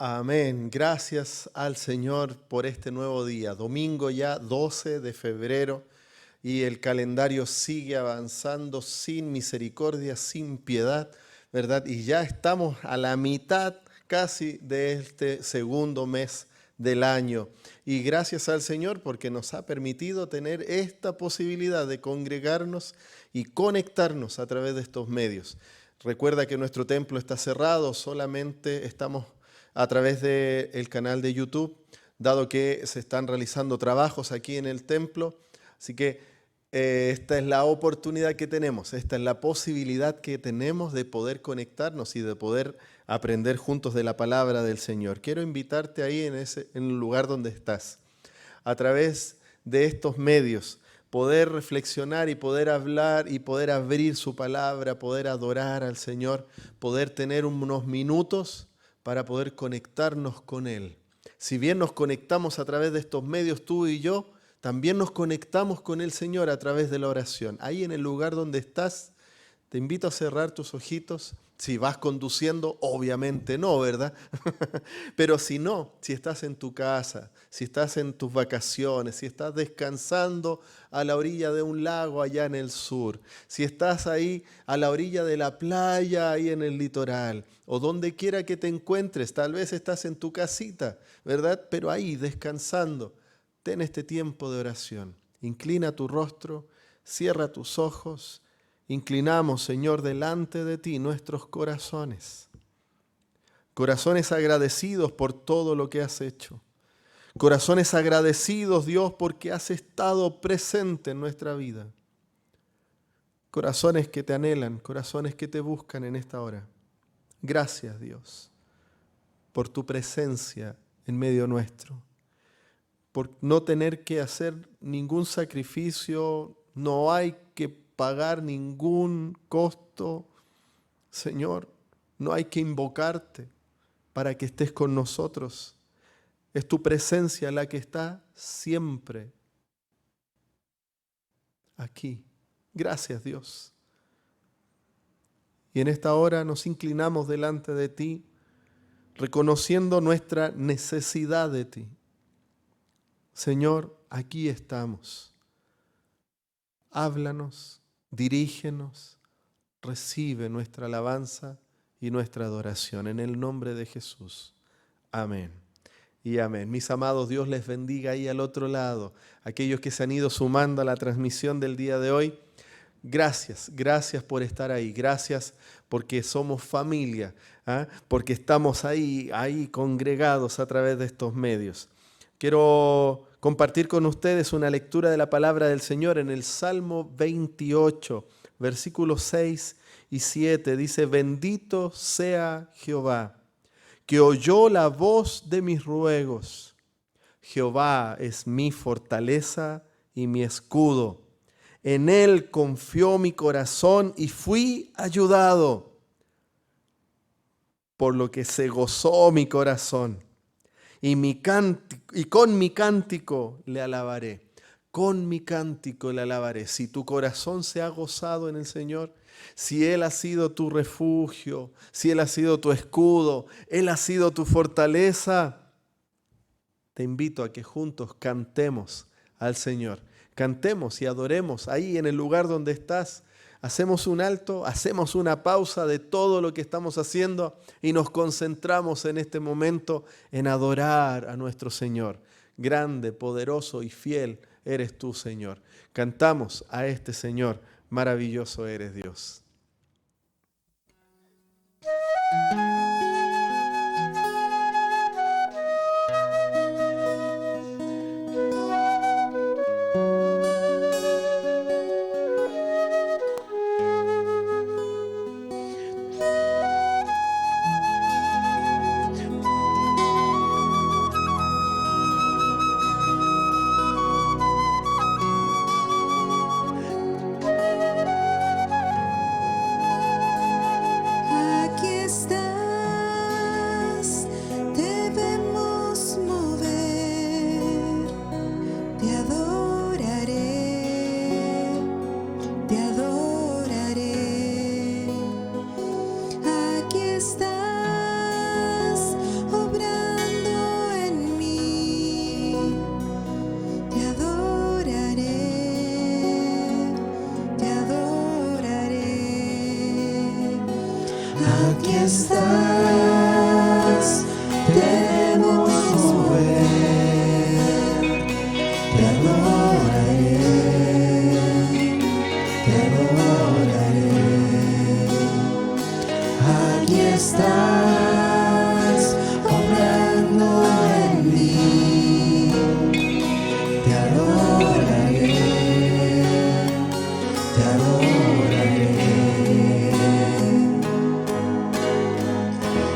Amén. Gracias al Señor por este nuevo día. Domingo ya 12 de febrero y el calendario sigue avanzando sin misericordia, sin piedad, ¿verdad? Y ya estamos a la mitad casi de este segundo mes del año. Y gracias al Señor porque nos ha permitido tener esta posibilidad de congregarnos y conectarnos a través de estos medios. Recuerda que nuestro templo está cerrado, solamente estamos a través del canal de YouTube, dado que se están realizando trabajos aquí en el templo. Así que esta es la oportunidad que tenemos, esta es la posibilidad que tenemos de poder conectarnos y de poder aprender juntos de la palabra del Señor. Quiero invitarte ahí en el lugar donde estás, a través de estos medios, poder reflexionar y poder hablar y poder abrir su palabra, poder adorar al Señor, poder tener unos minutos para poder conectarnos con Él. Si bien nos conectamos a través de estos medios, tú y yo, también nos conectamos con el Señor a través de la oración. Ahí en el lugar donde estás, te invito a cerrar tus ojitos. Si vas conduciendo, obviamente no, ¿verdad? Pero si no, si estás en tu casa, si estás en tus vacaciones, si estás descansando a la orilla de un lago allá en el sur, si estás ahí a la orilla de la playa, ahí en el litoral, o donde quiera que te encuentres, tal vez estás en tu casita, ¿verdad? Pero ahí descansando, ten este tiempo de oración. Inclina tu rostro, cierra tus ojos. Inclinamos, Señor, delante de ti nuestros corazones. Corazones agradecidos por todo lo que has hecho. Corazones agradecidos, Dios, porque has estado presente en nuestra vida. Corazones que te anhelan, corazones que te buscan en esta hora. Gracias, Dios, por tu presencia en medio nuestro. Por no tener que hacer ningún sacrificio, no hay que pagar ningún costo. Señor, no hay que invocarte para que estés con nosotros. Es tu presencia la que está siempre aquí. Gracias, Dios. Y en esta hora nos inclinamos delante de ti, reconociendo nuestra necesidad de ti. Señor, aquí estamos. Háblanos, dirígenos, recibe nuestra alabanza y nuestra adoración. En el nombre de Jesús. Amén. Y amén. Mis amados, Dios les bendiga ahí al otro lado. Aquellos que se han ido sumando a la transmisión del día de hoy, gracias por estar ahí. Gracias porque somos familia, porque estamos ahí congregados a través de estos medios. Quiero compartir con ustedes una lectura de la palabra del Señor en el Salmo 28, versículos 6 y 7. Dice: bendito sea Jehová, que oyó la voz de mis ruegos. Jehová es mi fortaleza y mi escudo. En él confió mi corazón y fui ayudado, por lo que se gozó mi corazón. Y con mi cántico le alabaré. Con mi cántico le alabaré. Si tu corazón se ha gozado en el Señor, si Él ha sido tu refugio, si Él ha sido tu escudo, Él ha sido tu fortaleza, te invito a que juntos cantemos al Señor. Cantemos y adoremos ahí en el lugar donde estás. Hacemos un alto, hacemos una pausa de todo lo que estamos haciendo y nos concentramos en este momento en adorar a nuestro Señor. Grande, poderoso y fiel eres tú, Señor. Cantamos a este Señor. Maravilloso eres, Dios.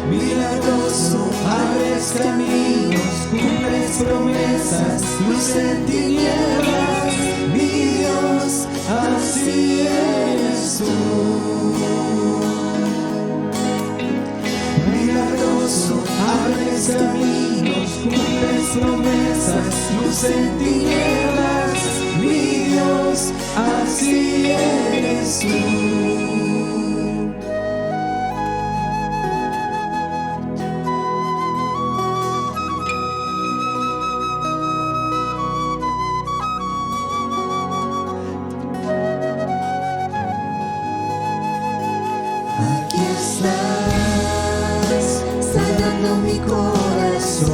Milagroso, abres caminos, cumples promesas, luz en tinieblas, mi Dios, así eres tú. Milagroso, abres caminos, cumples promesas, luz en tinieblas, mi Dios, así eres tú. Sanando mi corazón,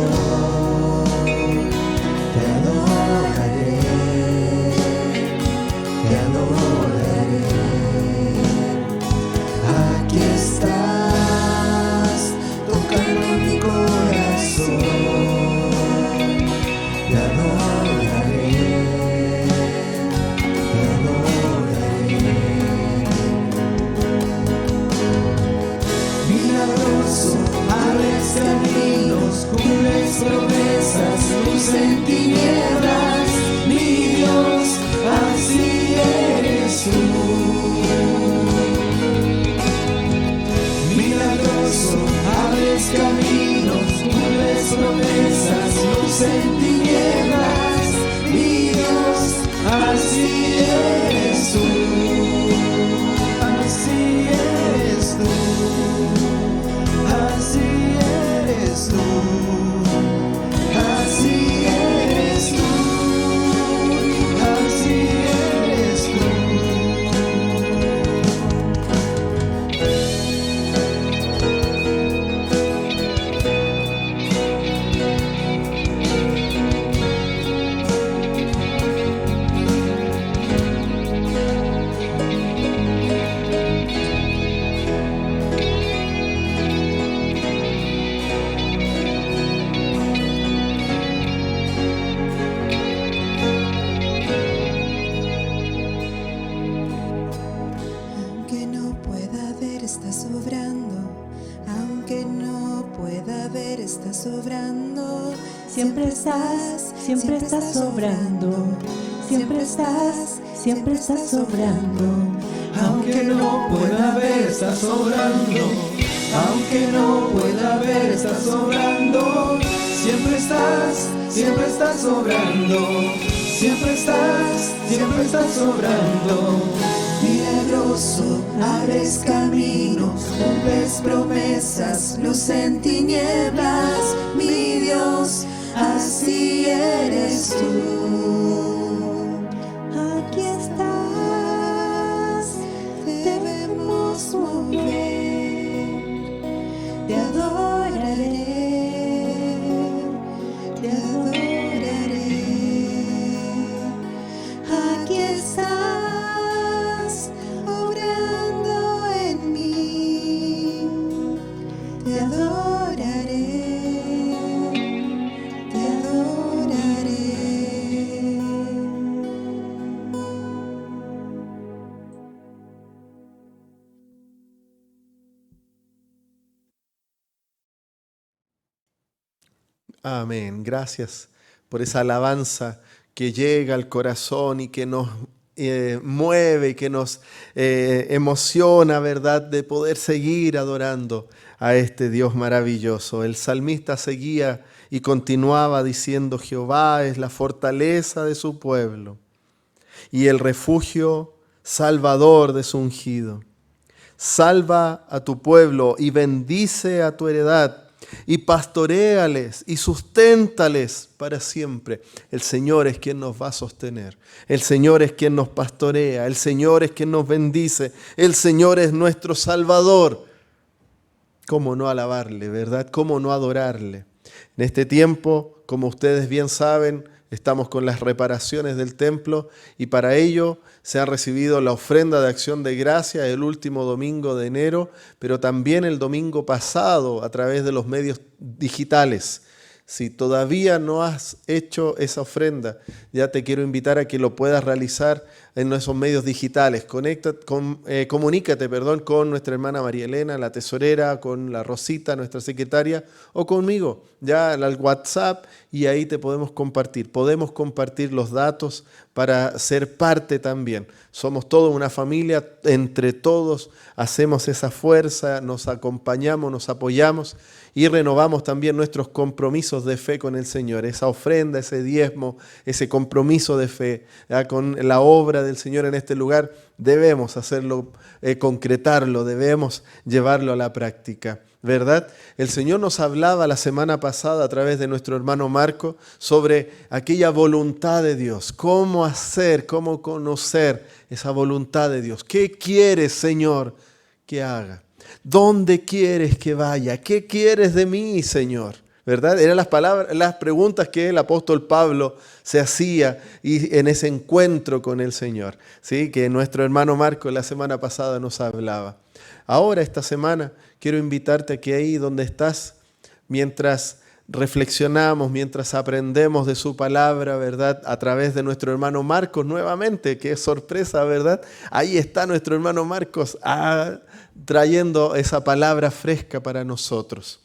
te adoraré, te adoraré. Aquí estás, tocando mi corazón, te adoraré, te adoraré. Milagroso, abres caminos, cumples promesas, luz en tinieblas, mi Dios, así eres tú. Milagroso, abres caminos, cumples promesas, luz en tinieblas, mi Dios, así eres tú. Así eres tú. Así eres tú, así eres tú, así eres tú. Aunque no pueda ver, estás obrando. Aunque no pueda ver, estás obrando. Siempre estás obrando. Siempre estás obrando. Aunque no pueda ver, estás obrando. Aunque no pueda ver, estás obrando. Siempre estás obrando. Siempre estás obrando. Milagroso, abres caminos, cumples promesas, luz en tinieblas, mi Dios, así eres tú. Aquí estás, debemos mover, te adoraré, te adoraré. Aquí estás, obrando en mí, te adoraré, te adoraré. Amén. Gracias por esa alabanza que llega al corazón y que nos mueve y que nos emociona, ¿verdad?, de poder seguir adorando a este Dios maravilloso. El salmista seguía y continuaba diciendo: Jehová es la fortaleza de su pueblo y el refugio salvador de su ungido. Salva a tu pueblo y bendice a tu heredad, y pastoréales y susténtales para siempre. El Señor es quien nos va a sostener. El Señor es quien nos pastorea. El Señor es quien nos bendice. El Señor es nuestro Salvador. ¿Cómo no alabarle, verdad? ¿Cómo no adorarle? En este tiempo, como ustedes bien saben, estamos con las reparaciones del templo y para ello se ha recibido la ofrenda de acción de gracia el último domingo de enero, pero también el domingo pasado a través de los medios digitales. Si todavía no has hecho esa ofrenda, ya te quiero invitar a que lo puedas realizar en esos medios digitales. Comunícate con nuestra hermana María Elena, la tesorera, con la Rosita, nuestra secretaria, o conmigo, ya al WhatsApp, y ahí te podemos compartir. Podemos compartir los datos para ser parte también. Somos toda una familia, entre todos hacemos esa fuerza, nos acompañamos, nos apoyamos y renovamos también nuestros compromisos de fe con el Señor. Esa ofrenda, ese diezmo, ese compromiso de fe con la obra del Señor en este lugar, debemos hacerlo, concretarlo, debemos llevarlo a la práctica, ¿verdad? El Señor nos hablaba la semana pasada a través de nuestro hermano Marco sobre aquella voluntad de Dios, cómo hacer, cómo conocer esa voluntad de Dios. ¿Qué quieres, Señor, que haga? ¿Dónde quieres que vaya? ¿Qué quieres de mí, Señor? ¿Verdad? Eran las preguntas que el apóstol Pablo se hacía y en ese encuentro con el Señor, ¿sí? Que nuestro hermano Marco la semana pasada nos hablaba. Ahora, esta semana, quiero invitarte a que ahí donde estás, mientras reflexionamos, mientras aprendemos de su palabra, ¿verdad? A través de nuestro hermano Marcos nuevamente, qué sorpresa, ¿verdad? Ahí está nuestro hermano Marcos trayendo esa palabra fresca para nosotros.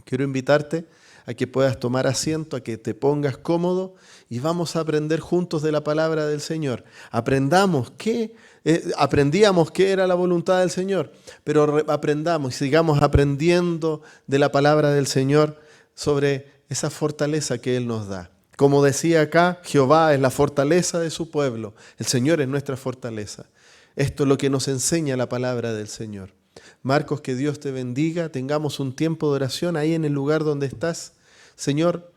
Quiero invitarte a que puedas tomar asiento, a que te pongas cómodo y vamos a aprender juntos de la palabra del Señor. Aprendíamos qué era la voluntad del Señor, pero aprendamos y sigamos aprendiendo de la palabra del Señor sobre esa fortaleza que Él nos da. Como decía acá, Jehová es la fortaleza de su pueblo. El Señor es nuestra fortaleza. Esto es lo que nos enseña la palabra del Señor. Marcos, que Dios te bendiga. Tengamos un tiempo de oración ahí en el lugar donde estás. Señor,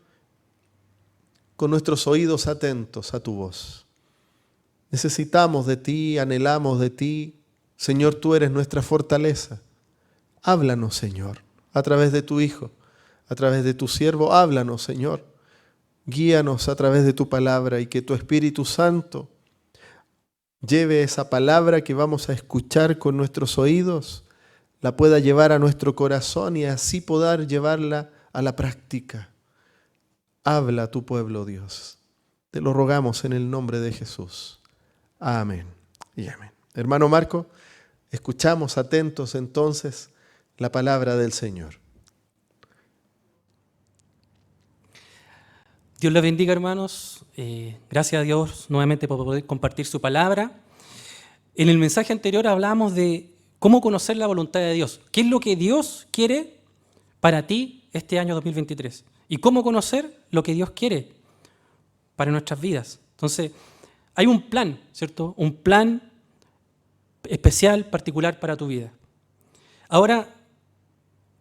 con nuestros oídos atentos a tu voz. Necesitamos de ti, anhelamos de ti. Señor, tú eres nuestra fortaleza. Háblanos, Señor, a través de tu Hijo, a través de tu siervo. Háblanos, Señor. Guíanos a través de tu palabra y que tu Espíritu Santo lleve esa palabra que vamos a escuchar con nuestros oídos, la pueda llevar a nuestro corazón y así poder llevarla a la práctica. Habla a tu pueblo, Dios. Te lo rogamos en el nombre de Jesús. Amén y amén. Hermano Marco, escuchamos atentos entonces la palabra del Señor. Dios les bendiga, hermanos. Gracias a Dios nuevamente por poder compartir su palabra. En el mensaje anterior hablamos de cómo conocer la voluntad de Dios. ¿Qué es lo que Dios quiere para ti este año 2023? Y cómo conocer lo que Dios quiere para nuestras vidas. Entonces, hay un plan, ¿cierto? Un plan especial, particular para tu vida. Ahora,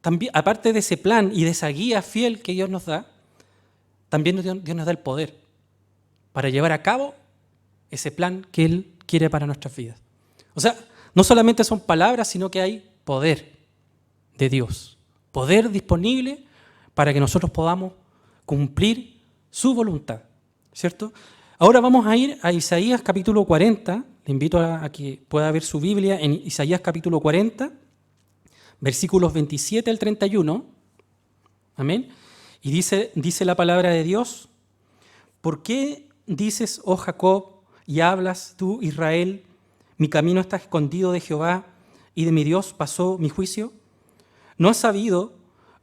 también, aparte de ese plan y de esa guía fiel que Dios nos da, también Dios nos da el poder para llevar a cabo ese plan que Él quiere para nuestras vidas. O sea, no solamente son palabras, sino que hay poder de Dios. Poder disponible para que nosotros podamos cumplir su voluntad, ¿cierto? Ahora vamos a ir a Isaías capítulo 40. Le invito a que pueda ver su Biblia en Isaías capítulo 40, versículos 27 al 31. Amén. Y dice la palabra de Dios: ¿por qué dices, oh Jacob, y hablas tú, Israel, mi camino está escondido de Jehová, y de mi Dios pasó mi juicio? ¿No has sabido,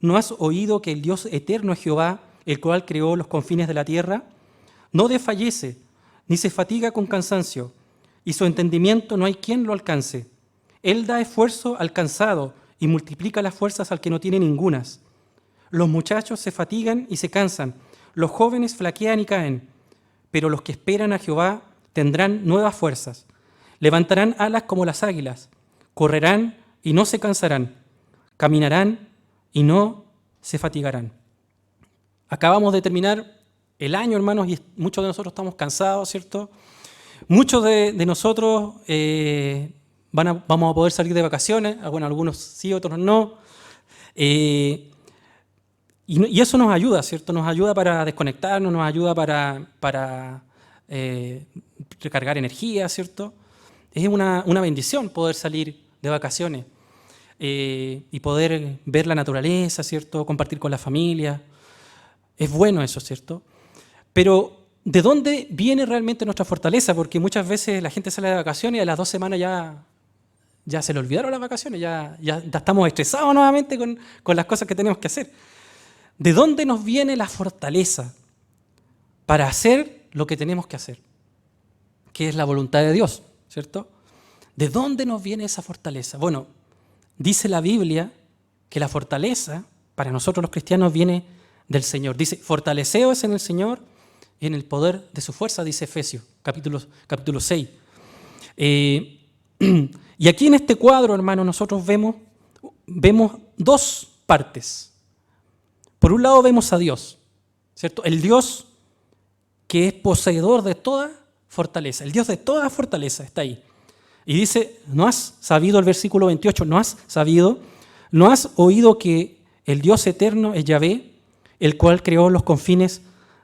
no has oído que el Dios eterno es Jehová, el cual creó los confines de la tierra? No desfallece, ni se fatiga con cansancio, y su entendimiento no hay quien lo alcance. Él da esfuerzo al cansado y multiplica las fuerzas al que no tiene ningunas. Los muchachos se fatigan y se cansan, los jóvenes flaquean y caen, pero los que esperan a Jehová tendrán nuevas fuerzas. Levantarán alas como las águilas, correrán y no se cansarán, caminarán y no se fatigarán. Acabamos de terminar el año, hermanos, y muchos de nosotros estamos cansados, ¿cierto? Muchos de nosotros vamos a poder salir de vacaciones, bueno, algunos sí, otros no. Y eso nos ayuda, ¿cierto? Nos ayuda para desconectarnos, nos ayuda para recargar energía, ¿cierto? Es una bendición poder salir de vacaciones y poder ver la naturaleza, ¿cierto? Compartir con la familia. Es bueno eso, ¿cierto? Pero ¿de dónde viene realmente nuestra fortaleza? Porque muchas veces la gente sale de vacaciones y a las 2 semanas ya se le olvidaron las vacaciones, ya estamos estresados nuevamente con las cosas que tenemos que hacer. ¿De dónde nos viene la fortaleza para hacer lo que tenemos que hacer? Que es la voluntad de Dios, ¿cierto? ¿De dónde nos viene esa fortaleza? Bueno, dice la Biblia que la fortaleza para nosotros los cristianos viene del Señor. Dice, fortaleceos en el Señor y en el poder de su fuerza, dice Efesios, capítulo 6. Y aquí en este cuadro, hermano, nosotros vemos dos partes. Por un lado vemos a Dios, ¿cierto? El Dios que es poseedor de toda fortaleza. El Dios de toda fortaleza está ahí. Y dice, ¿no has sabido, el versículo 28, no has sabido, no has oído que el Dios eterno es Yahvé, el cual creó los confines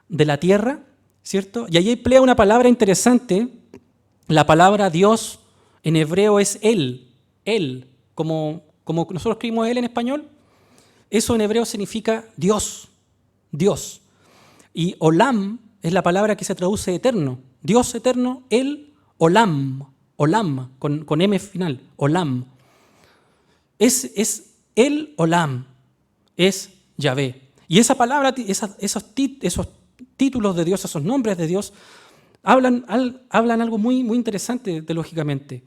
de la tierra? ¿Cierto? Y ahí emplea una palabra interesante. La palabra Dios en hebreo es Él, como nosotros escribimos Él en español. Eso en hebreo significa Dios, Dios. Y Olam es la palabra que se traduce eterno. Dios eterno, El Olam, con M final, Olam. Es El Olam, es Yahvé. Y esa palabra, esos títulos de Dios, esos nombres de Dios, hablan algo muy, muy interesante teológicamente.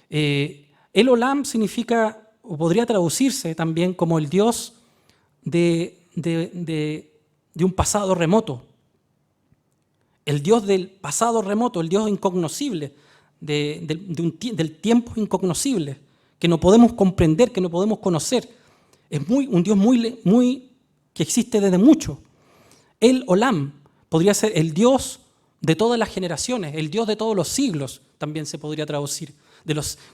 El Olam significa, o podría traducirse también como el Dios de un pasado remoto. El Dios del pasado remoto, el Dios incognoscible, del tiempo incognoscible, que no podemos comprender, que no podemos conocer. Es un Dios muy que existe desde mucho. El Olam podría ser el Dios de todas las generaciones, el Dios de todos los siglos, también se podría traducir.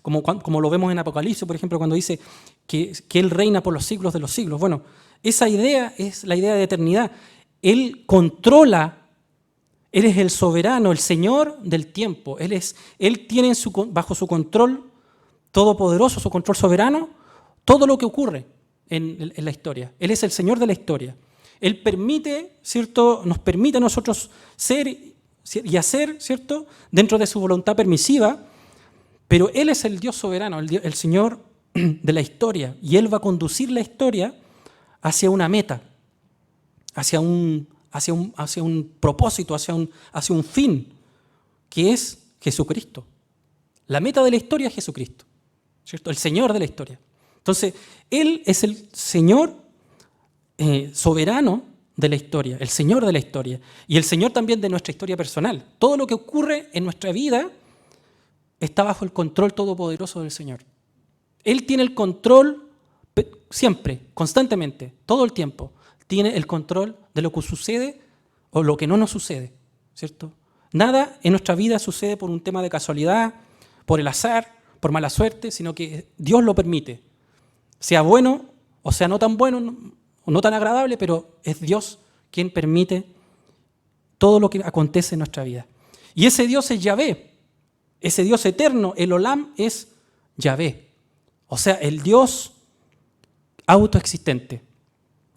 Como lo vemos en Apocalipsis, por ejemplo, cuando dice que Él reina por los siglos de los siglos. Bueno, esa idea es la idea de eternidad. Él controla, Él es el soberano, el Señor del tiempo. Él tiene bajo su control todopoderoso, su control soberano, todo lo que ocurre en la historia. Él es el Señor de la historia. Él permite, ¿cierto? Nos permite a nosotros ser y hacer, ¿cierto? Dentro de su voluntad permisiva, pero Él es el Dios soberano, el Señor de la historia, y Él va a conducir la historia hacia una meta, hacia un propósito, hacia un fin, que es Jesucristo. La meta de la historia es Jesucristo, ¿cierto? El Señor de la historia. Entonces, Él es el Señor soberano de la historia, el Señor de la historia, y el Señor también de nuestra historia personal. Todo lo que ocurre en nuestra vida está bajo el control todopoderoso del Señor. Él tiene el control siempre, constantemente, todo el tiempo. Tiene el control de lo que sucede o lo que no nos sucede, ¿cierto? Nada en nuestra vida sucede por un tema de casualidad, por el azar, por mala suerte, sino que Dios lo permite. Sea bueno o sea no tan bueno o no tan agradable, pero es Dios quien permite todo lo que acontece en nuestra vida. Y ese Dios es Yahvé. Ese Dios eterno, el Olam, es Yahvé. O sea, el Dios autoexistente.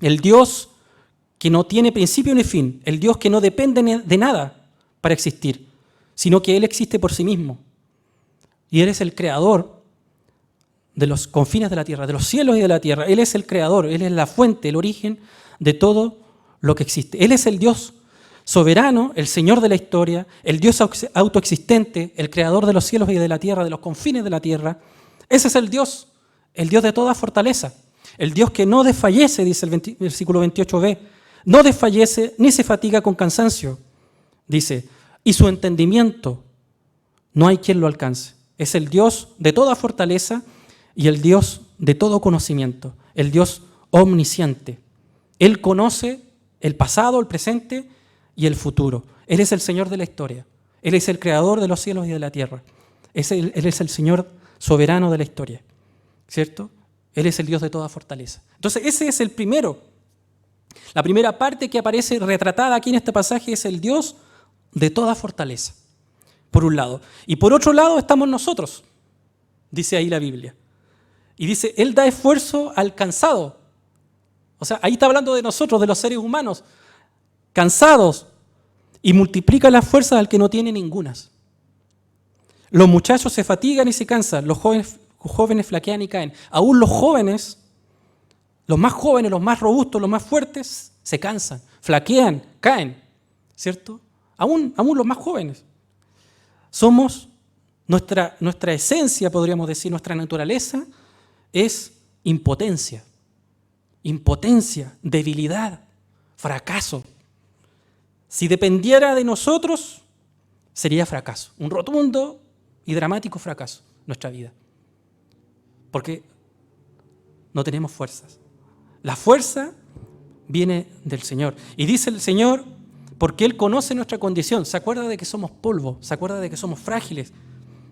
El Dios que no tiene principio ni fin. El Dios que no depende de nada para existir, sino que Él existe por sí mismo. Y Él es el creador de los confines de la tierra, de los cielos y de la tierra. Él es el creador, Él es la fuente, el origen de todo lo que existe. Él es el Dios soberano, el Señor de la historia, el Dios autoexistente, el creador de los cielos y de la tierra, de los confines de la tierra. Ese es el Dios de toda fortaleza, el Dios que no desfallece, dice el versículo 28b, no desfallece ni se fatiga con cansancio, dice, y su entendimiento no hay quien lo alcance. Es el Dios de toda fortaleza y el Dios de todo conocimiento, el Dios omnisciente. Él conoce el pasado, el presente y el futuro. Él es el Señor de la historia. Él es el creador de los cielos y de la tierra. Él es el Señor soberano de la historia, ¿cierto? Él es el Dios de toda fortaleza. Entonces ese es el primero. La primera parte que aparece retratada aquí en este pasaje es el Dios de toda fortaleza, por un lado. Y por otro lado estamos nosotros, dice ahí la Biblia. Y dice, Él da esfuerzo al cansado. O sea, ahí está hablando de nosotros, de los seres humanos, cansados. y multiplica las fuerzas al que no tiene ningunas. Los muchachos se fatigan y se cansan, los jóvenes flaquean y caen. Aún los jóvenes, los más robustos, los más fuertes, se cansan, flaquean, caen, ¿cierto? Aún los más jóvenes. Somos, nuestra esencia, podríamos decir, nuestra naturaleza es impotencia, debilidad, fracaso. Si dependiera de nosotros, sería fracaso, un rotundo y dramático fracaso nuestra vida. Porque no tenemos fuerzas. La fuerza viene del Señor. Y dice el Señor, porque Él conoce nuestra condición. Se acuerda de que somos polvo, se acuerda de que somos frágiles,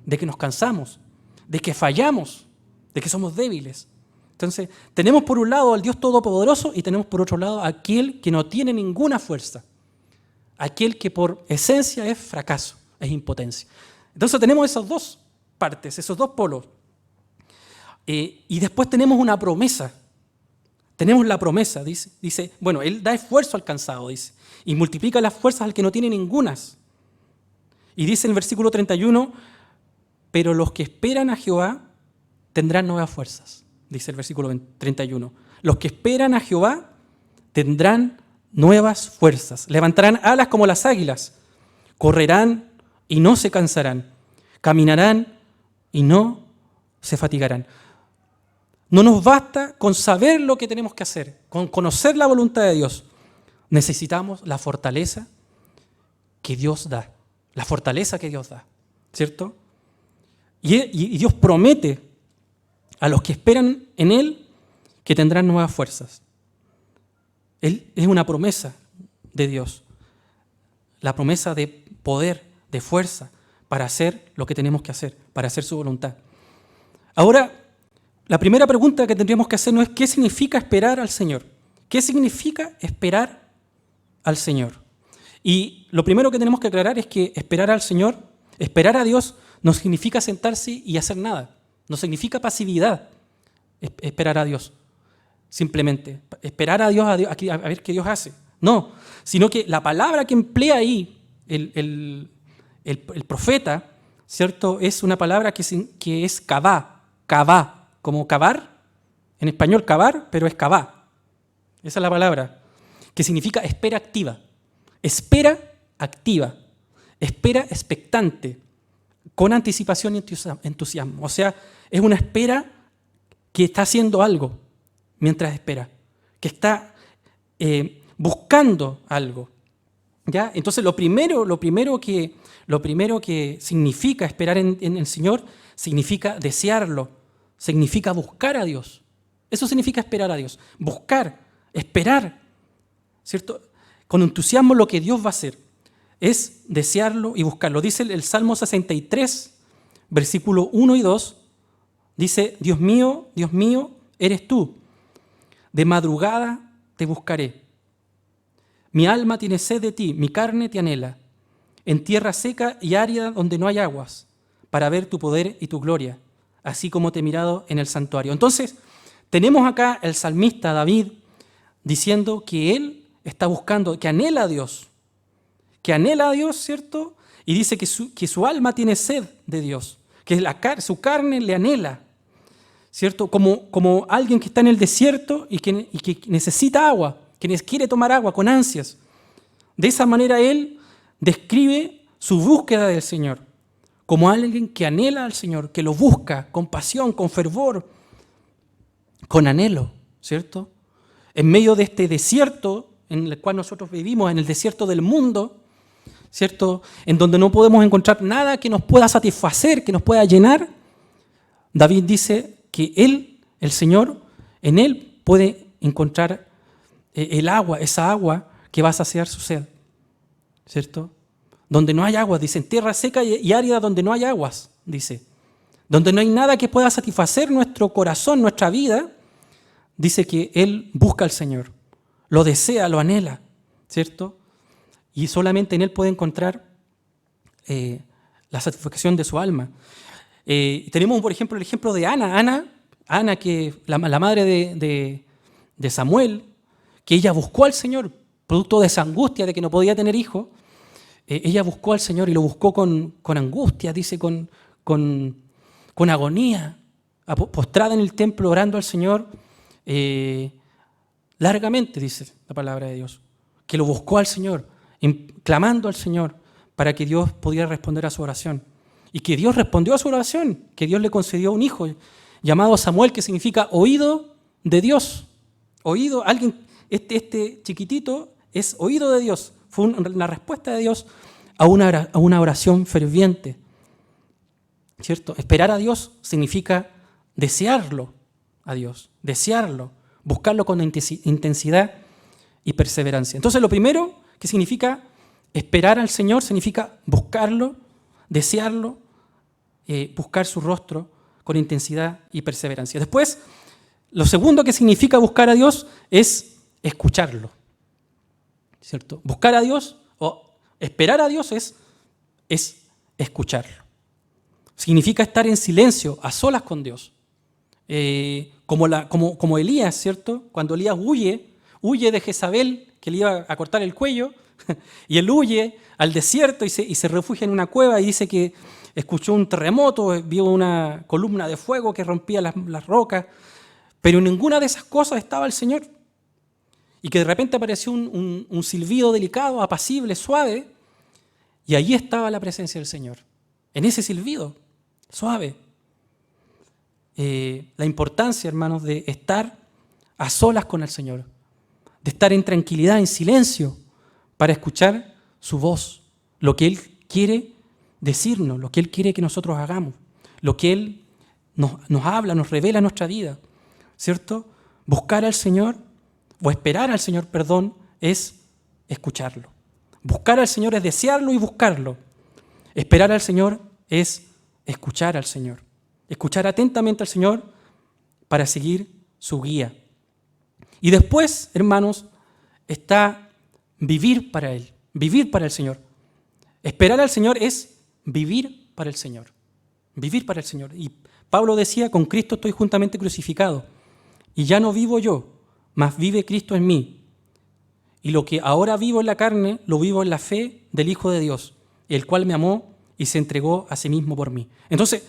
de que nos cansamos, de que fallamos, de que somos débiles. Entonces, tenemos por un lado al Dios Todopoderoso y tenemos por otro lado a aquel que no tiene ninguna fuerza. Aquel que por esencia es fracaso, es impotencia. Entonces tenemos esas dos partes, esos dos polos. Y después tenemos una promesa. Tenemos la promesa, dice, bueno, Él da esfuerzo al cansado, dice, y multiplica las fuerzas al que no tiene ningunas. Y dice en el versículo 31, pero los que esperan a Jehová tendrán nuevas fuerzas, dice el versículo 31. Los que esperan a Jehová tendrán nuevas fuerzas, levantarán alas como las águilas, correrán y no se cansarán, caminarán y no se fatigarán. No nos basta con saber lo que tenemos que hacer, con conocer la voluntad de Dios. Necesitamos la fortaleza que Dios da, ¿cierto? Y Dios promete a los que esperan en Él que tendrán nuevas fuerzas. Él es una promesa de Dios, la promesa de poder, de fuerza, para hacer lo que tenemos que hacer, para hacer su voluntad. Ahora, la primera pregunta que tendríamos que hacernos es ¿qué significa esperar al Señor? ¿Qué significa esperar al Señor? Y lo primero que tenemos que aclarar es que esperar al Señor, esperar a Dios, no significa sentarse y hacer nada. No significa pasividad esperar a Dios. Simplemente esperar a Dios, a ver qué Dios hace. No, sino que la palabra que emplea ahí el profeta, ¿cierto? Es una palabra que es kavá, como cavar, en español cavar, pero es kavá. Esa es la palabra, que significa espera activa, espera expectante, con anticipación y entusiasmo. O sea, es una espera que está haciendo algo mientras espera, que está buscando algo. ¿Ya? Entonces lo primero que significa esperar en el Señor significa desearlo, significa buscar a Dios. Eso significa esperar a Dios, buscar, esperar, ¿cierto? Con entusiasmo lo que Dios va a hacer es desearlo y buscarlo. Dice el Salmo 63, versículo 1 y 2, dice, Dios mío, eres tú, de madrugada te buscaré. Mi alma tiene sed de ti, mi carne te anhela, en tierra seca y árida donde no hay aguas, para ver tu poder y tu gloria, así como te he mirado en el santuario. Entonces, tenemos acá el salmista David diciendo que él está buscando, que anhela a Dios, ¿cierto? Y dice que su alma tiene sed de Dios, que su carne le anhela, ¿cierto? Como alguien que está en el desierto y que necesita agua, que quiere tomar agua con ansias. De esa manera él describe su búsqueda del Señor, como alguien que anhela al Señor, que lo busca con pasión, con fervor, con anhelo, ¿cierto? En medio de este desierto en el cual nosotros vivimos, en el desierto del mundo, ¿cierto? En donde no podemos encontrar nada que nos pueda satisfacer, que nos pueda llenar, David dice que él, el Señor, en él puede encontrar el agua, esa agua que va a saciar su sed, ¿cierto? Donde no hay agua, dice, en tierra seca y árida donde no hay aguas, dice. Donde no hay nada que pueda satisfacer nuestro corazón, nuestra vida, dice que él busca al Señor, lo desea, lo anhela, ¿cierto? Y solamente en él puede encontrar la satisfacción de su alma. Tenemos, por ejemplo, el ejemplo de Ana, que la madre de Samuel, que ella buscó al Señor, producto de esa angustia de que no podía tener hijos, ella buscó al Señor y lo buscó con angustia, dice, con agonía, postrada en el templo, orando al Señor largamente, dice la palabra de Dios, que lo buscó al Señor, clamando al Señor para que Dios pudiera responder a su oración. Y que Dios respondió a su oración, que Dios le concedió un hijo llamado Samuel, que significa oído de Dios. Oído, alguien, este chiquitito es oído de Dios. Fue una respuesta de Dios a una oración ferviente. ¿Cierto? Esperar a Dios significa desearlo a Dios, desearlo, buscarlo con intensidad y perseverancia. Entonces, lo primero que significa esperar al Señor significa buscarlo, desearlo, buscar su rostro con intensidad y perseverancia. Después, lo segundo que significa buscar a Dios es escucharlo. ¿Cierto? Buscar a Dios o esperar a Dios es escucharlo. Significa estar en silencio, a solas con Dios. Como Elías, ¿cierto? Cuando Elías huye de Jezabel, que le iba a cortar el cuello, y él huye al desierto y se refugia en una cueva y dice que escuchó un terremoto, vio una columna de fuego que rompía las rocas, pero en ninguna de esas cosas estaba el Señor. Y que de repente apareció un silbido delicado, apacible, suave, y allí estaba la presencia del Señor, en ese silbido suave. La importancia, hermanos, de estar a solas con el Señor, de estar en tranquilidad, en silencio, para escuchar su voz, lo que Él quiere decirnos, lo que Él quiere que nosotros hagamos, lo que Él nos habla, nos revela en nuestra vida, ¿cierto? Buscar al Señor, o esperar al Señor, perdón, es escucharlo. Buscar al Señor es desearlo y buscarlo. Esperar al Señor es escuchar al Señor. Escuchar atentamente al Señor para seguir su guía. Y después, hermanos, está vivir para Él, vivir para el Señor. Esperar al Señor es vivir para el Señor. Vivir para el Señor. Y Pablo decía, con Cristo estoy juntamente crucificado. Y ya no vivo yo, mas vive Cristo en mí. Y lo que ahora vivo en la carne, lo vivo en la fe del Hijo de Dios, el cual me amó y se entregó a sí mismo por mí. Entonces,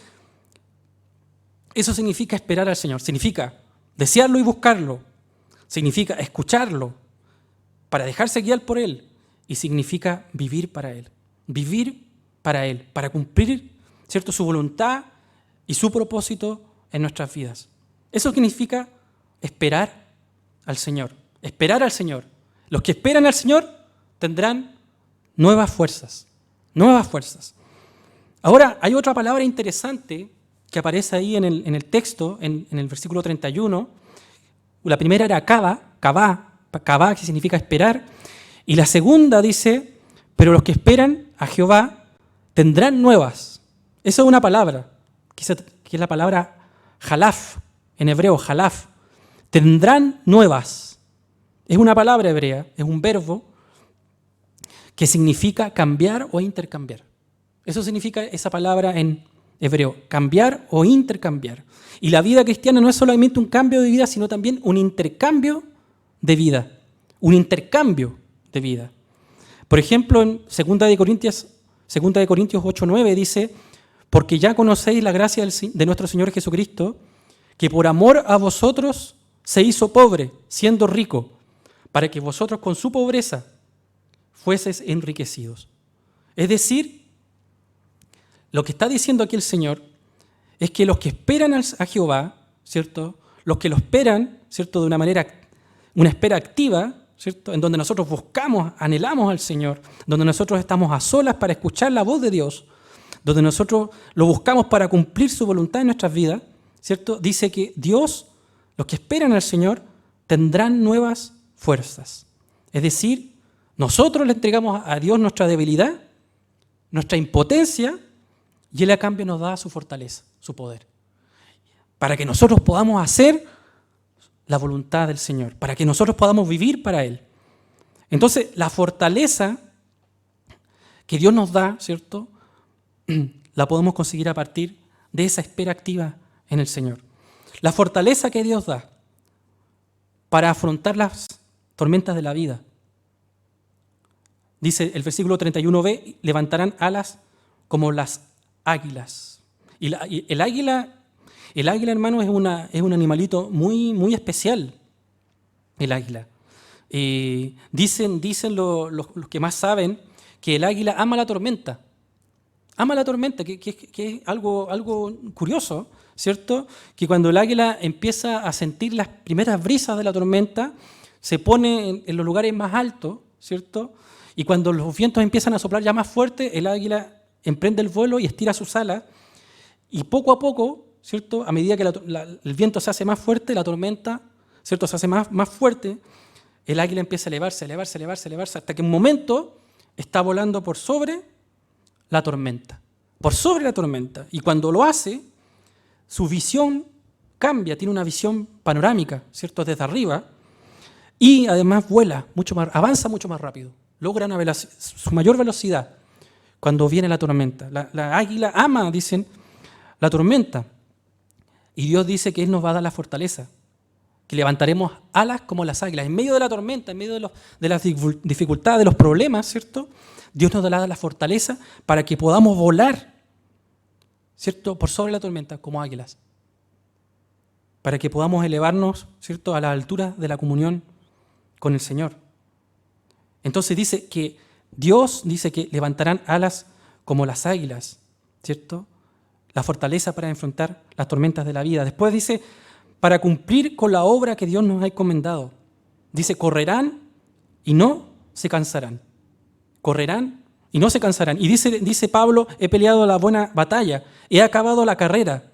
eso significa esperar al Señor. Significa desearlo y buscarlo. Significa escucharlo para dejarse guiar por Él. Y significa vivir para Él. Vivir para Él, para cumplir, ¿cierto?, su voluntad y su propósito en nuestras vidas. Eso significa esperar al Señor. Esperar al Señor. Los que esperan al Señor tendrán nuevas fuerzas. Nuevas fuerzas. Ahora, hay otra palabra interesante que aparece ahí en el texto, en el versículo 31. La primera era kavá, que significa esperar. Y la segunda dice, pero los que esperan a Jehová tendrán nuevas. Esa es una palabra, que es la palabra jalaf, en hebreo, jalaf. Tendrán nuevas. Es una palabra hebrea, es un verbo que significa cambiar o intercambiar. Eso significa esa palabra en hebreo, cambiar o intercambiar. Y la vida cristiana no es solamente un cambio de vida, sino también un intercambio de vida. Un intercambio de vida. Por ejemplo, en 2 de Corintios 8:9 dice, porque ya conocéis la gracia de nuestro Señor Jesucristo, que por amor a vosotros se hizo pobre, siendo rico, para que vosotros con su pobreza fueseis enriquecidos. Es decir, lo que está diciendo aquí el Señor es que los que esperan a Jehová, ¿cierto?, los que lo esperan, ¿cierto?, de una espera activa, ¿cierto?, en donde nosotros buscamos, anhelamos al Señor, donde nosotros estamos a solas para escuchar la voz de Dios, donde nosotros lo buscamos para cumplir su voluntad en nuestras vidas, ¿cierto?, dice que Dios, los que esperan al Señor, tendrán nuevas fuerzas. Es decir, nosotros le entregamos a Dios nuestra debilidad, nuestra impotencia, y Él a cambio nos da su fortaleza, su poder, para que nosotros podamos hacer la voluntad del Señor, para que nosotros podamos vivir para Él. Entonces, la fortaleza que Dios nos da, ¿cierto?, la podemos conseguir a partir de esa espera activa en el Señor. La fortaleza que Dios da para afrontar las tormentas de la vida Dice el versículo 31b, levantarán alas como las águilas. Y el águila, hermano, es un animalito muy, muy especial, el águila. Dicen los que más saben que el águila ama la tormenta. Ama la tormenta, que es algo curioso, ¿cierto? Que cuando el águila empieza a sentir las primeras brisas de la tormenta, se pone en los lugares más altos, ¿cierto? Y cuando los vientos empiezan a soplar ya más fuerte, el águila emprende el vuelo y estira sus alas, y poco a poco, ¿cierto? A medida que el viento se hace más fuerte, la tormenta, ¿cierto? Se hace más fuerte, el águila empieza a elevarse, hasta que en un momento está volando por sobre la tormenta. Por sobre la tormenta. Y cuando lo hace, su visión cambia, tiene una visión panorámica, ¿cierto? Desde arriba, y además vuela mucho más, avanza mucho más rápido. Logra su mayor velocidad cuando viene la tormenta. La águila ama, dicen, la tormenta. Y Dios dice que Él nos va a dar la fortaleza, que levantaremos alas como las águilas. En medio de la tormenta, en medio de las dificultades, de los problemas, ¿cierto? Dios nos dará la fortaleza para que podamos volar, ¿cierto? Por sobre la tormenta como águilas. Para que podamos elevarnos, ¿cierto? A la altura de la comunión con el Señor. Entonces dice que Dios dice que levantarán alas como las águilas, ¿cierto? La fortaleza para enfrentar las tormentas de la vida. Después dice, para cumplir con la obra que Dios nos ha encomendado. Dice, correrán y no se cansarán. Correrán y no se cansarán. Y dice Pablo, he peleado la buena batalla, he acabado la carrera,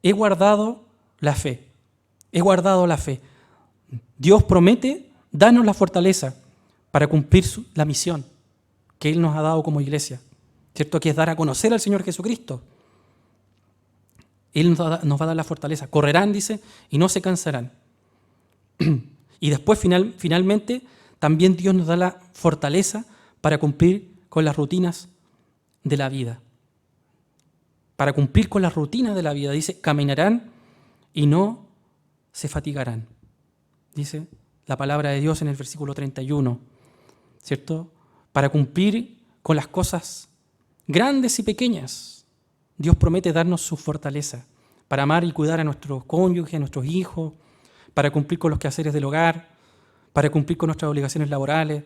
he guardado la fe. He guardado la fe. Dios promete darnos la fortaleza para cumplir la misión que Él nos ha dado como iglesia, ¿cierto? Que es dar a conocer al Señor Jesucristo. Él nos va a dar la fortaleza. Correrán, dice, y no se cansarán. Y después, finalmente, también Dios nos da la fortaleza para cumplir con las rutinas de la vida. Para cumplir con las rutinas de la vida. Dice, caminarán y no se fatigarán. Dice la palabra de Dios en el versículo 31. ¿Cierto? Para cumplir con las cosas grandes y pequeñas, Dios promete darnos su fortaleza para amar y cuidar a nuestros cónyuges, a nuestros hijos, para cumplir con los quehaceres del hogar, para cumplir con nuestras obligaciones laborales,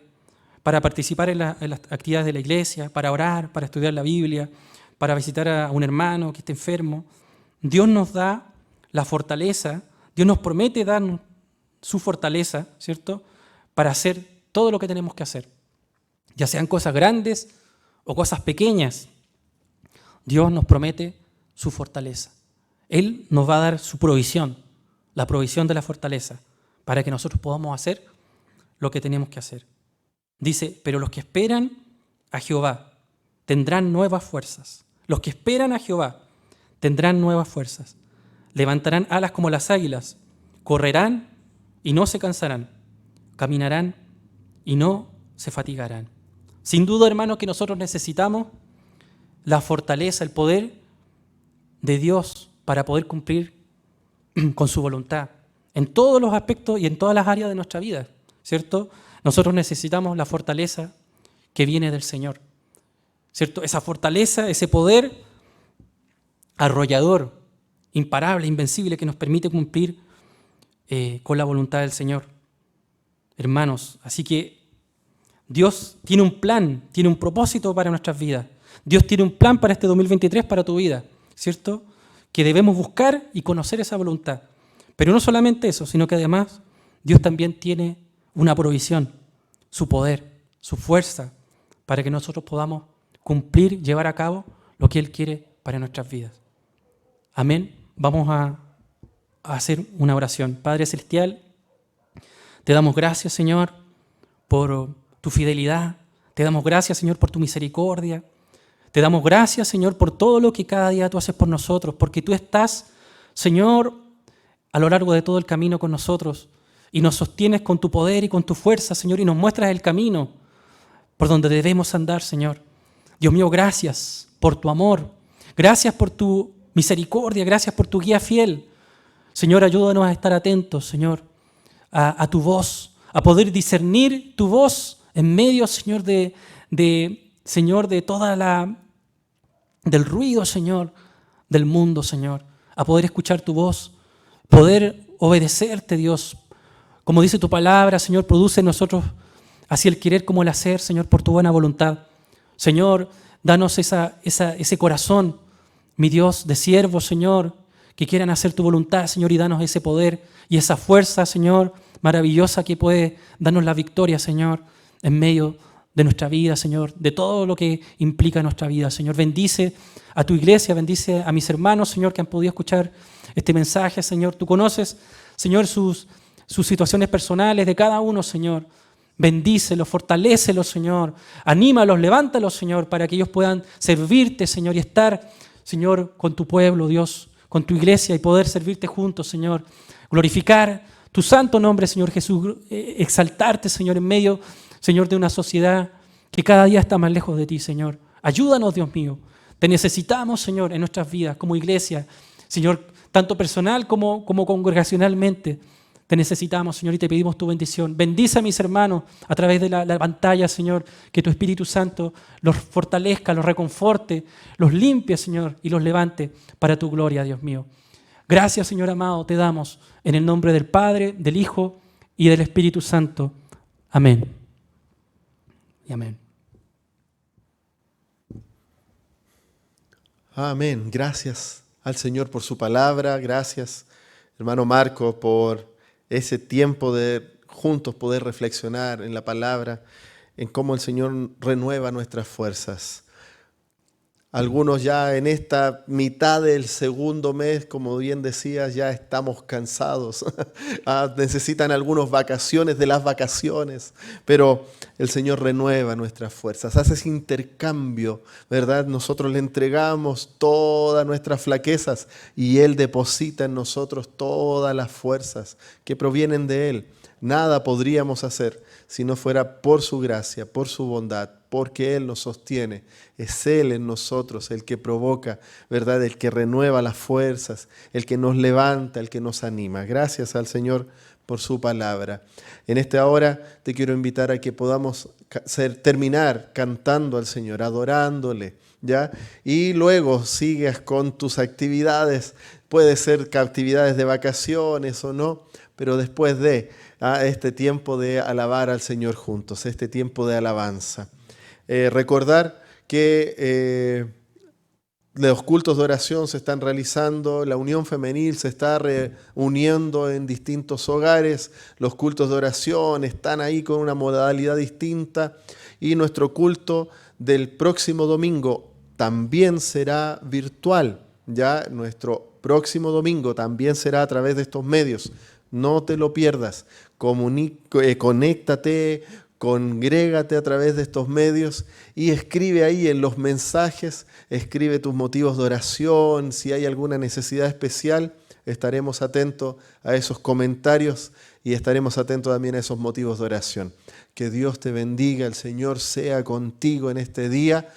para participar en las actividades de la iglesia, para orar, para estudiar la Biblia, para visitar a un hermano que esté enfermo. Dios nos da la fortaleza, Dios nos promete darnos su fortaleza, ¿cierto?, para hacer todo lo que tenemos que hacer, ya sean cosas grandes o cosas pequeñas. Dios nos promete su fortaleza. Él nos va a dar su provisión, la provisión de la fortaleza, para que nosotros podamos hacer lo que tenemos que hacer. Dice, pero los que esperan a Jehová tendrán nuevas fuerzas. Los que esperan a Jehová tendrán nuevas fuerzas. Levantarán alas como las águilas, correrán y no se cansarán, caminarán y no se fatigarán. Sin duda, hermanos, que nosotros necesitamos la fortaleza, el poder de Dios para poder cumplir con su voluntad en todos los aspectos y en todas las áreas de nuestra vida, ¿cierto? Nosotros necesitamos la fortaleza que viene del Señor, ¿cierto? Esa fortaleza, ese poder arrollador, imparable, invencible, que nos permite cumplir con la voluntad del Señor. Hermanos, así que Dios tiene un plan, tiene un propósito para nuestras vidas. Dios tiene un plan para este 2023, para tu vida, ¿cierto? Que debemos buscar y conocer esa voluntad. Pero no solamente eso, sino que además Dios también tiene una provisión, su poder, su fuerza, para que nosotros podamos cumplir, llevar a cabo lo que Él quiere para nuestras vidas. Amén. Vamos a hacer una oración. Padre Celestial, te damos gracias, Señor, por tu fidelidad. Te damos gracias, Señor, por tu misericordia. Te damos gracias, Señor, por todo lo que cada día tú haces por nosotros, porque tú estás, Señor, a lo largo de todo el camino con nosotros y nos sostienes con tu poder y con tu fuerza, Señor, y nos muestras el camino por donde debemos andar, Señor. Dios mío, gracias por tu amor, gracias por tu misericordia, gracias por tu guía fiel. Señor, ayúdanos a estar atentos, Señor, a tu voz, a poder discernir tu voz en medio, Señor, de Señor, de del ruido, Señor, del mundo, Señor, a poder escuchar tu voz, poder obedecerte, Dios. Como dice tu palabra, Señor, produce en nosotros así el querer como el hacer, Señor, por tu buena voluntad. Señor, danos ese corazón, mi Dios, de siervos, Señor, que quieran hacer tu voluntad, Señor, y danos ese poder y esa fuerza, Señor, maravillosa que puede darnos la victoria, Señor, en medio de nuestra vida, Señor, de todo lo que implica nuestra vida, Señor. Bendice a tu iglesia, bendice a mis hermanos, Señor, que han podido escuchar este mensaje, Señor. Tú conoces, Señor, sus situaciones personales de cada uno, Señor. Bendícelos, fortalécelos, Señor. Anímalos, levántalos, Señor, para que ellos puedan servirte, Señor, y estar, Señor, con tu pueblo, Dios, con tu iglesia y poder servirte juntos, Señor. Glorificar tu santo nombre, Señor Jesús. Exaltarte, Señor, en medio, Señor, de una sociedad que cada día está más lejos de ti, Señor. Ayúdanos, Dios mío. Te necesitamos, Señor, en nuestras vidas como iglesia, Señor, tanto personal como congregacionalmente. Te necesitamos, Señor, y te pedimos tu bendición. Bendice a mis hermanos a través de la pantalla, Señor, que tu Espíritu Santo los fortalezca, los reconforte, los limpie, Señor, y los levante para tu gloria, Dios mío. Gracias, Señor amado, te damos en el nombre del Padre, del Hijo y del Espíritu Santo. Amén. Y amén. Amén. Gracias al Señor por su palabra. Gracias, hermano Marco, por ese tiempo de juntos poder reflexionar en la palabra, en cómo el Señor renueva nuestras fuerzas. Algunos ya en esta mitad del segundo mes, como bien decías, ya estamos cansados. Necesitan algunos vacaciones de las vacaciones, pero el Señor renueva nuestras fuerzas, hace ese intercambio, ¿verdad? Nosotros le entregamos todas nuestras flaquezas y Él deposita en nosotros todas las fuerzas que provienen de Él. Nada podríamos hacer si no fuera por su gracia, por su bondad, porque Él nos sostiene. Es Él en nosotros el que provoca, ¿verdad? El que renueva las fuerzas, el que nos levanta, el que nos anima. Gracias al Señor por su palabra. En esta hora te quiero invitar a que podamos terminar cantando al Señor, adorándole, ¿ya? Y luego sigas con tus actividades. Puede ser actividades de vacaciones o no, pero después de este tiempo de alabar al Señor juntos, este tiempo de alabanza. Recordar que los cultos de oración se están realizando, la unión femenil se está reuniendo en distintos hogares, los cultos de oración están ahí con una modalidad distinta y nuestro culto del próximo domingo también será virtual. Ya nuestro próximo domingo también será a través de estos medios. No te lo pierdas. Conéctate, congrégate a través de estos medios y escribe ahí en los mensajes, escribe tus motivos de oración, si hay alguna necesidad especial, estaremos atentos a esos comentarios y estaremos atentos también a esos motivos de oración. Que Dios te bendiga, el Señor sea contigo en este día,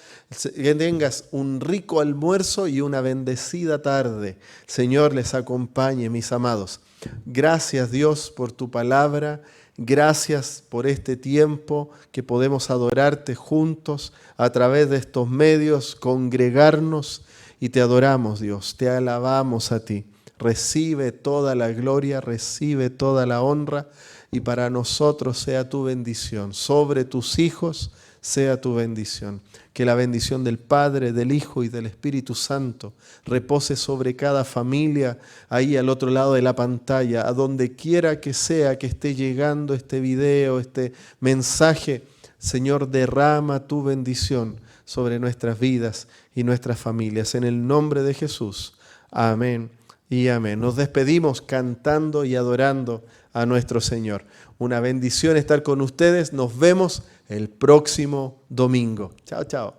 que tengas un rico almuerzo y una bendecida tarde. El Señor les acompañe, mis amados. Gracias, Dios, por tu palabra. Gracias por este tiempo que podemos adorarte juntos a través de estos medios, congregarnos y te adoramos, Dios. Te alabamos a ti. Recibe toda la gloria, recibe toda la honra y para nosotros sea tu bendición. Sobre tus hijos sea tu bendición. Que la bendición del Padre, del Hijo y del Espíritu Santo repose sobre cada familia ahí al otro lado de la pantalla, a donde quiera que sea que esté llegando este video, este mensaje. Señor, derrama tu bendición sobre nuestras vidas y nuestras familias. En el nombre de Jesús. Amén y amén. Nos despedimos cantando y adorando a nuestro Señor. Una bendición estar con ustedes. Nos vemos el próximo domingo. Chao, chao.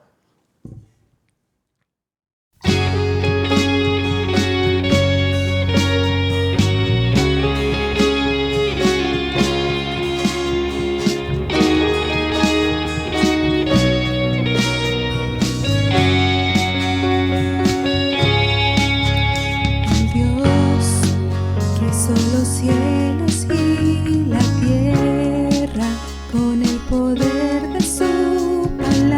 Los cielos y la tierra con el poder de su palabra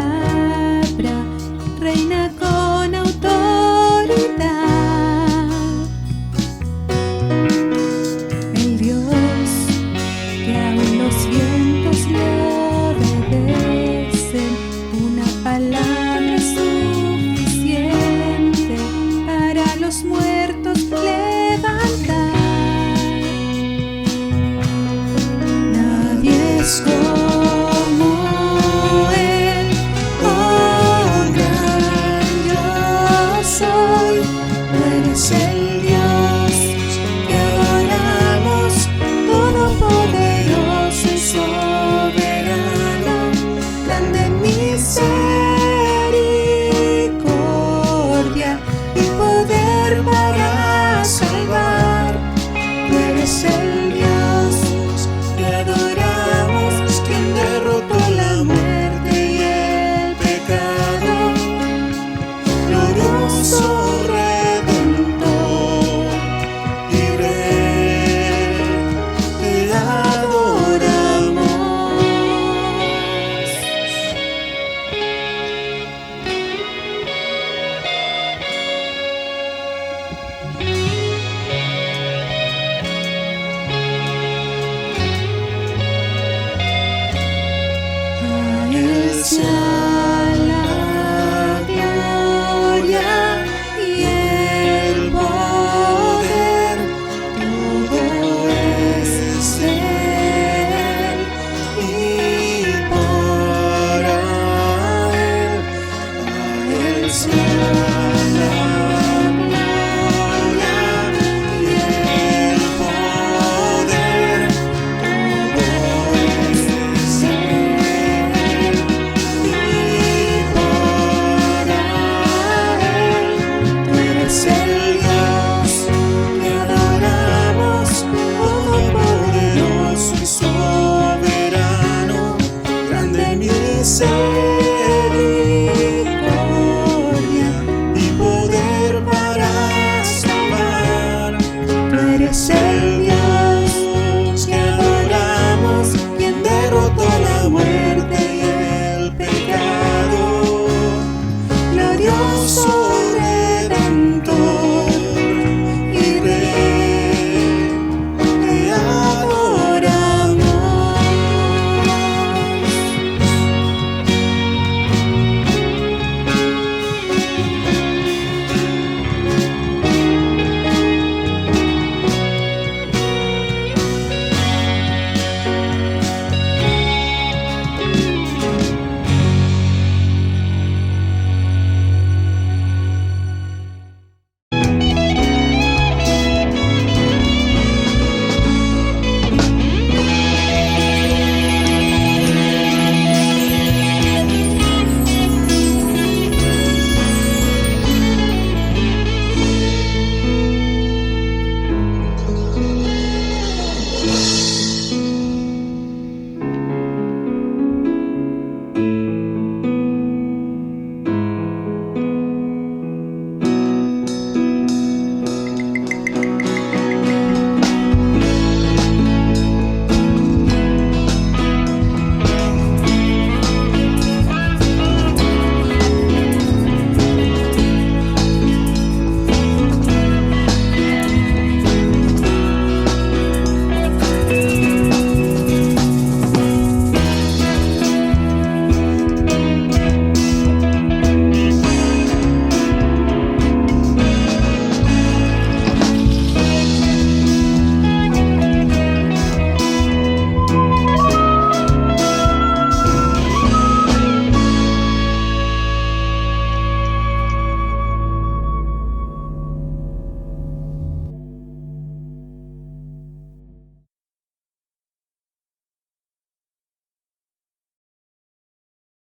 Say